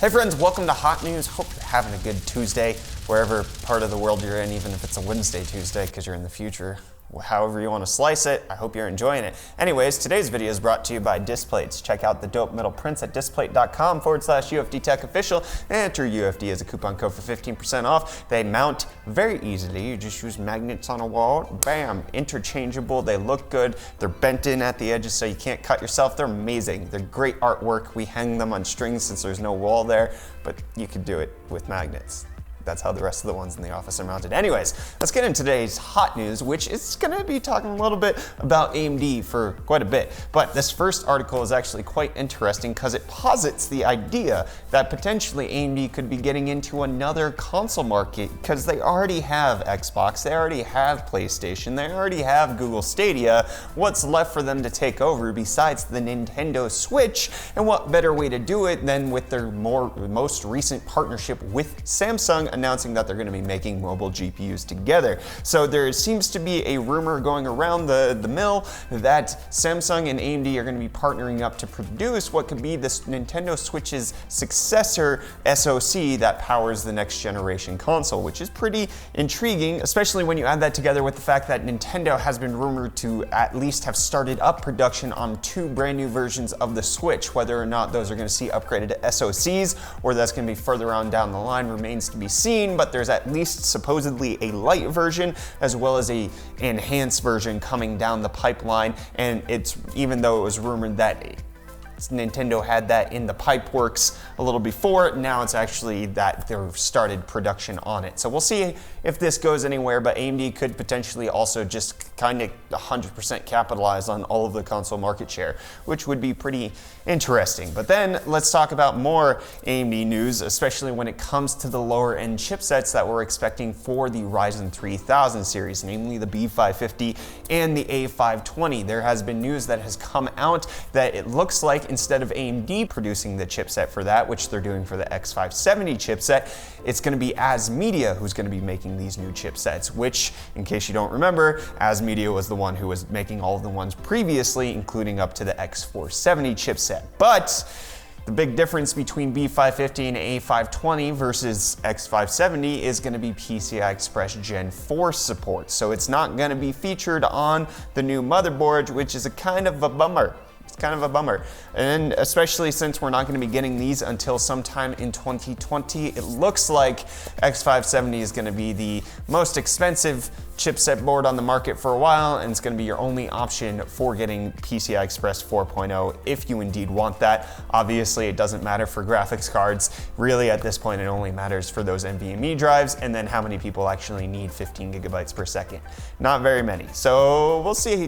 Hey friends, welcome to Hot News. Hope you're having a good Tuesday, wherever part of the world you're in, even if it's a Wednesday Tuesday because you're in the future. However you want to slice it, I hope you're enjoying it. Anyways, today's video is brought to you by Displates. Check out the dope metal prints at displate.com/UFD Tech Official and enter UFD as a coupon code for 15% off. They mount very easily. You just use magnets on a wall, bam, interchangeable. They look good. They're bent in at the edges so you can't cut yourself. They're amazing. They're great artwork. We hang them on strings since there's no wall there, but you could do it with magnets. That's how the rest of the ones in the office are mounted. Anyways, let's get into today's hot news, which is gonna be talking a little bit about AMD for quite a bit. But this first article is actually quite interesting because it posits the idea that potentially AMD could be getting into another console market because they already have Xbox, they already have PlayStation, they already have Google Stadia. What's left for them to take over besides the Nintendo Switch? And what better way to do it than with their most recent partnership with Samsung, announcing that they're going to be making mobile GPUs together. So there seems to be a rumor going around the mill that Samsung and AMD are going to be partnering up to produce what could be this Nintendo Switch's successor SoC that powers the next generation console, which is pretty intriguing, especially when you add that together with the fact that Nintendo has been rumored to at least have started up production on 2 brand new versions of the Switch. Whether or not those are going to see upgraded to SoCs or that's going to be further on down the line remains to be seen, but there's at least supposedly a light version as well as a enhanced version coming down the pipeline. And it's, even though it was rumored that Nintendo had that in the pipe works a little before, now it's actually that they've started production on it. So we'll see if this goes anywhere, but AMD could potentially also just kind of 100% capitalize on all of the console market share, which would be pretty interesting. But then let's talk about more AMD news, especially when it comes to the lower end chipsets that we're expecting for the Ryzen 3000 series, namely the B550 and the A520. There has been news that has come out that it looks like instead of AMD producing the chipset for that, which they're doing for the X570 chipset, it's going to be ASMedia who's going to be making these new chipsets, which, in case you don't remember, ASMedia was the one who was making all of the ones previously, including up to the X470 chipset. But the big difference between B550 and A520 versus X570 is going to be PCI Express Gen 4 support. So it's not going to be featured on the new motherboard, which is a kind of a bummer. It's kind of a bummer. And especially since we're not going to be getting these until sometime in 2020, it looks like X570 is going to be the most expensive chipset board on the market for a while, and it's going to be your only option for getting PCI Express 4.0 if you indeed want that. Obviously, it doesn't matter for graphics cards. Really, at this point, it only matters for those NVMe drives, and then how many people actually need 15 gigabytes per second. Not very many. So we'll see.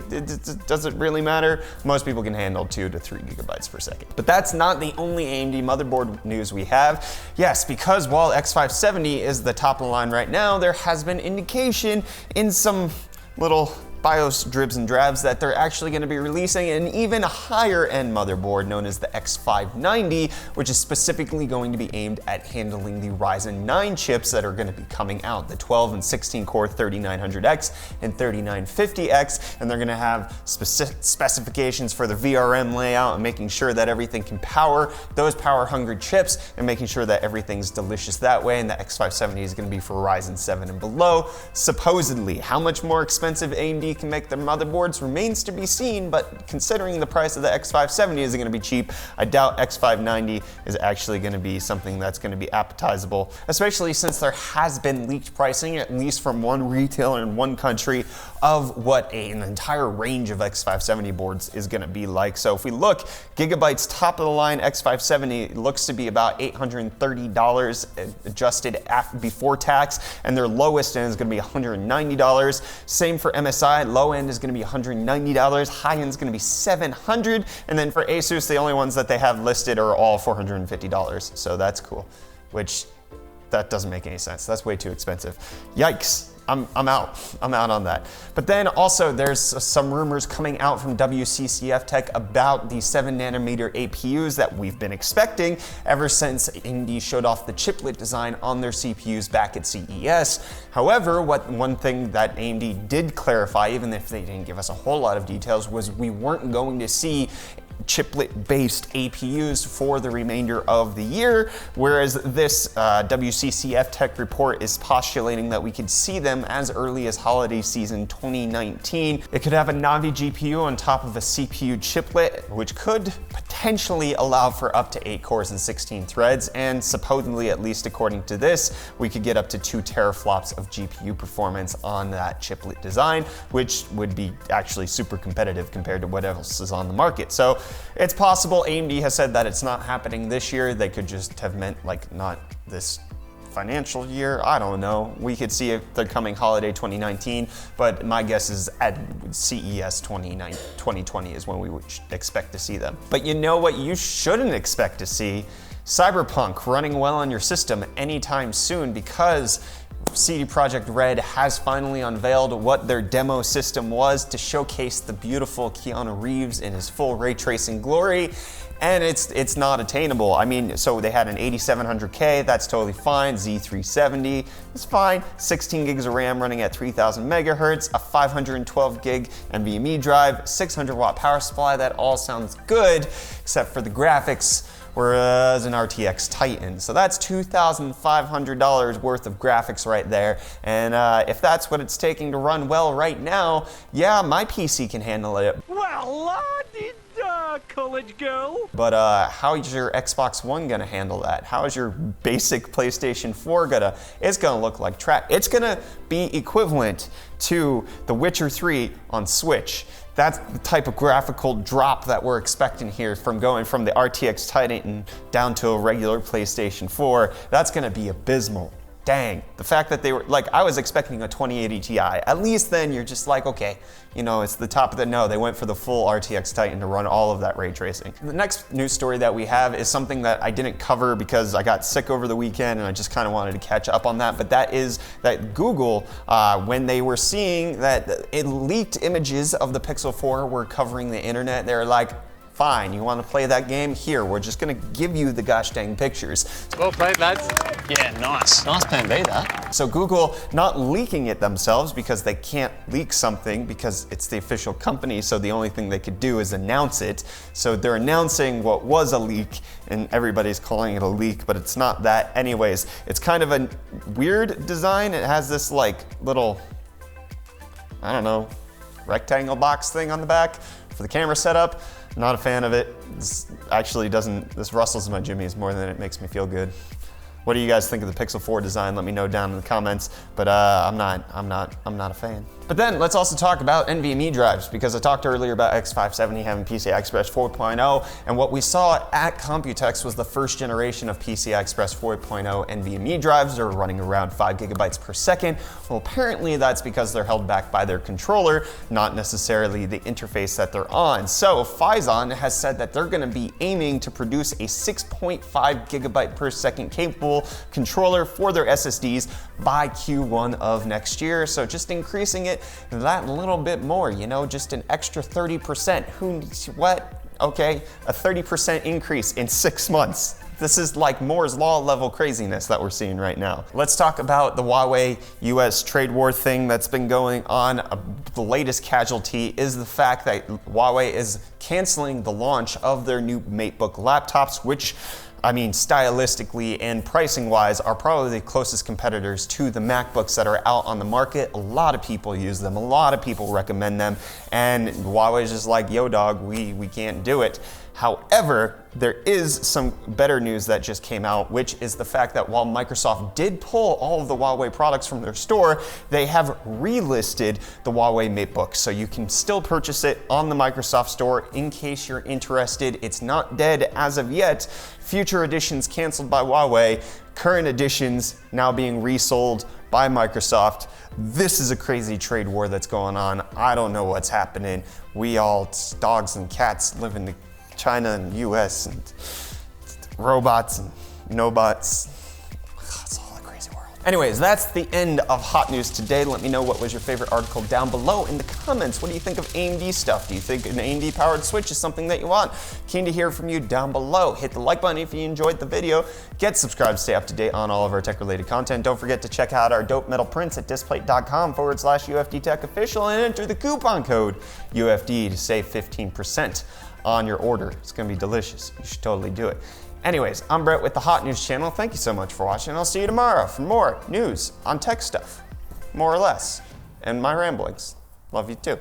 Does it really matter? Most people can handle 2 to 3 gigabytes per second. But that's not the only AMD motherboard news we have. Yes, because while X570 is the top of the line right now, there has been indication in some little BIOS dribs and drabs that they're actually going to be releasing an even higher end motherboard known as the X590, which is specifically going to be aimed at handling the Ryzen 9 chips that are going to be coming out, the 12 and 16 core 3900X and 3950X, and they're going to have specifications for the VRM layout and making sure that everything can power those power hungry chips and making sure that everything's delicious that way. And the X570 is going to be for Ryzen 7 and below, supposedly. How much more expensive AMD can make their motherboards remains to be seen, but considering the price of the X570 isn't going to be cheap, I doubt X590 is actually going to be something that's going to be appetizable, especially since there has been leaked pricing, at least from one retailer in one country, of what an entire range of X570 boards is going to be like. So if we look, Gigabyte's top of the line X570 looks to be about $830 adjusted before tax, and their lowest end is going to be $190. Same for MSI. Low end is going to be $190, high end is going to be $700, and then for Asus, the only ones that they have listed are all $450, so that's cool, which that doesn't make any sense. That's way too expensive. Yikes. I'm out on that. But then also there's some rumors coming out from WCCF Tech about the 7nm APUs that we've been expecting ever since AMD showed off the chiplet design on their CPUs back at CES. However, one thing that AMD did clarify, even if they didn't give us a whole lot of details, was we weren't going to see chiplet-based APUs for the remainder of the year, whereas this WCCF Tech report is postulating that we could see them as early as holiday season 2019. It could have a Navi GPU on top of a CPU chiplet, which could potentially allow for up to 8 cores and 16 threads, and supposedly, at least according to this, we could get up to 2 teraflops of GPU performance on that chiplet design, which would be actually super competitive compared to what else is on the market. So it's possible. AMD has said that it's not happening this year. They could just have meant like not this financial year. I don't know. We could see if they're coming holiday 2019, but my guess is at CES 2020 is when we would expect to see them. But you know what you shouldn't expect to see? Cyberpunk running well on your system anytime soon, because CD Projekt Red has finally unveiled what their demo system was to showcase the beautiful Keanu Reeves in his full ray tracing glory, and it's not attainable. I mean, so they had an 8700K, that's totally fine. Z370 is fine. 16 gigs of RAM running at 3000 megahertz, a 512 gig NVMe drive, 600 watt power supply. That all sounds good, except for the graphics. Whereas an RTX Titan. So that's $2,500 worth of graphics right there. And if that's what it's taking to run well right now, yeah, my PC can handle it. Well, college girl. But how is your Xbox One gonna handle that? How is your basic PlayStation 4 gonna? It's gonna look like trash. It's gonna be equivalent to The Witcher 3 on Switch. That's the type of graphical drop that we're expecting here from going from the RTX Titan down to a regular PlayStation 4. That's gonna be abysmal. Dang, the fact that they were, like, I was expecting a 2080 Ti. At least then you're just like, okay, you know, it's the top of the, no, they went for the full RTX Titan to run all of that ray tracing. The next news story that we have is something that I didn't cover because I got sick over the weekend and I just kind of wanted to catch up on that, but that is that Google, when they were seeing that leaked images of the Pixel 4 were covering the internet, they were like, fine, you want to play that game? Here, we're just going to give you the gosh dang pictures. Well played, lads. Yeah, nice. Nice plan B, that. So Google not leaking it themselves because they can't leak something because it's the official company, so the only thing they could do is announce it. So they're announcing what was a leak, and everybody's calling it a leak, but it's not that. Anyways, it's kind of a weird design. It has this like little, I don't know, rectangle box thing on the back for the camera setup. Not a fan of it. This actually doesn't, this rustles my jimmies more than it makes me feel good. What do you guys think of the Pixel 4 design? Let me know down in the comments, but I'm not a fan. But then let's also talk about NVMe drives, because I talked earlier about X570 having PCI Express 4.0, and what we saw at Computex was the first generation of PCI Express 4.0 NVMe drives. They're running around 5 gigabytes per second. Well, apparently that's because they're held back by their controller, not necessarily the interface that they're on. So Phison has said that they're gonna be aiming to produce a 6.5 gigabyte per second capable controller for their SSDs by Q1 of next year. So just increasing it that little bit more, you know, just an extra 30%. Who, what? Okay, a 30% increase in 6 months. This is like Moore's Law level craziness that we're seeing right now. Let's talk about the Huawei US trade war thing that's been going on. The latest casualty is the fact that Huawei is canceling the launch of their new Matebook laptops, which, I mean, stylistically and pricing wise are probably the closest competitors to the MacBooks that are out on the market. A lot of people use them, a lot of people recommend them, and Huawei's just like, yo dog, we can't do it. However, there is some better news that just came out, which is the fact that while Microsoft did pull all of the Huawei products from their store, they have relisted the Huawei Matebook. So you can still purchase it on the Microsoft store in case you're interested. It's not dead as of yet. Future editions canceled by Huawei, current editions now being resold by Microsoft. This is a crazy trade war that's going on. I don't know what's happening. We all, dogs and cats, live in China and US, and robots and no bots. It's all a crazy world. Anyways, that's the end of hot news today. Let me know what was your favorite article down below in the comments. What do you think of AMD stuff? Do you think an AMD powered Switch is something that you want? Keen to hear from you down below. Hit the like button if you enjoyed the video. Get subscribed to stay up to date on all of our tech related content. Don't forget to check out our dope metal prints at displate.com/UFD Tech Official and enter the coupon code UFD to save 15% on your order. It's gonna be delicious. You should totally do it. Anyways, I'm Brett with the Hot News channel. Thank you so much for watching. I'll see you tomorrow for more news on tech stuff, more or less, and my ramblings. Love you too.